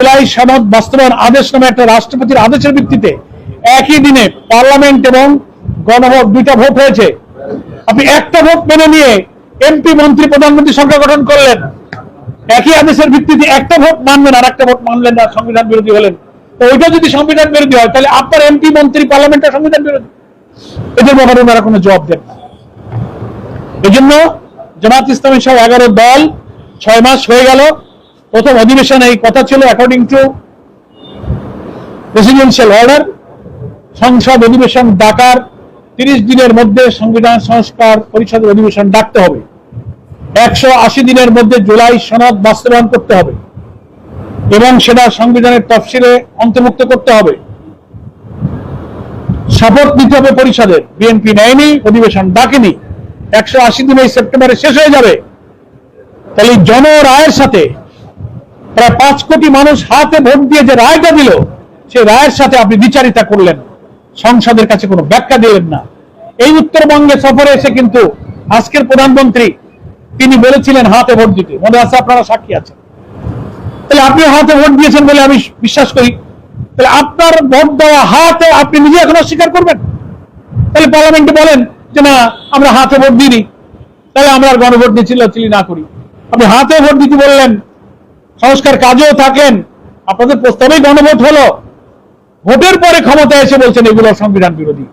জুলাই সনদ বাস্তবায়ন আদেশ নামে একটা রাষ্ট্রপতির আদেশের ভিত্তিতে একই দিনে পার্লামেন্ট এবং গণভোট দুইটা ভোট হয়েছে। আপনি একটা ভোট মেনে নিয়ে এমপি মন্ত্রী প্রধানমন্ত্রী সরকার গঠন করলেন, একই আদেশের ভিত্তিতে একটা ভোট মানবেন আর একটা ভোট মানলেন না, সংবিধান বিরোধী হলেন। তো ওইটা যদি সংবিধান বিরোধী হয় তাহলে আপনার এমপি মন্ত্রী পার্লামেন্টের সংবিধান বিরোধী, এদের ব্যাপারে ওনারা কোনো জবাব দেন না। এই জন্য জামাত ইসলামী সহ 11 দল 6 মাস হয়ে গেল, প্রথম অধিবেশনে এই কথা ছিল অ্যাকর্ডিং টু প্রেসিডেন্সিয়াল অর্ডার সংসদ অধিবেশন ডাকার 30 দিনের মধ্যে সংবিধান সংস্কার পরিষদের অধিবেশন ডাকতে হবে, 180 দিনের মধ্যে জুলাই সনদ বাস্তবায়ন করতে হবে এবং সেটা সংবিধানের তফসিলে অন্তর্ভুক্ত করতে হবে, শপথ নিতে হবে পরিষদের। বিএনপি নেয়নি, অধিবেশন ডাকেনি, 180 দিনে সেপ্টেম্বরে শেষ হয়ে যাবে। তাহলে জনরায়ের সাথে প্রায় 5 কোটি মানুষ হাতে ভোট দিয়ে যে রায়টা দিল, সেই রায়ের সাথে আপনি বিচারিতা করলেন, সংসদের কাছে কোনো ব্যাখ্যা দিলেন না। এই উত্তরবঙ্গে সফরে এসে কিন্তু আজকের প্রধানমন্ত্রী তিনি বলেছিলেন হাতে ভোট দিতে, মনে আছে, আপনারা সাক্ষী আছেন। তাহলে আপনি হাতে ভোট দিয়েছেন বলে আমি বিশ্বাস করি, তাহলে আপনার ভোট দেওয়া হাতে আপনি নিজে এখন অস্বীকার করবেন? তাহলে পার্লামেন্টে বলেন যে না আমরা হাতে ভোট দিইনি, তাহলে আমরা আর গণভোট নিয়ে চিল্লাচিল্লি না করি। আপনি হাতে ভোট দিতে বললেন, সংস্কার কাজেও থাকলেন, আপনাদের প্রস্তাবেই গণভোট হলো, ভোটের পরে ক্ষমতায় এসে বলছেন এগুলো সংবিধান বিরোধী।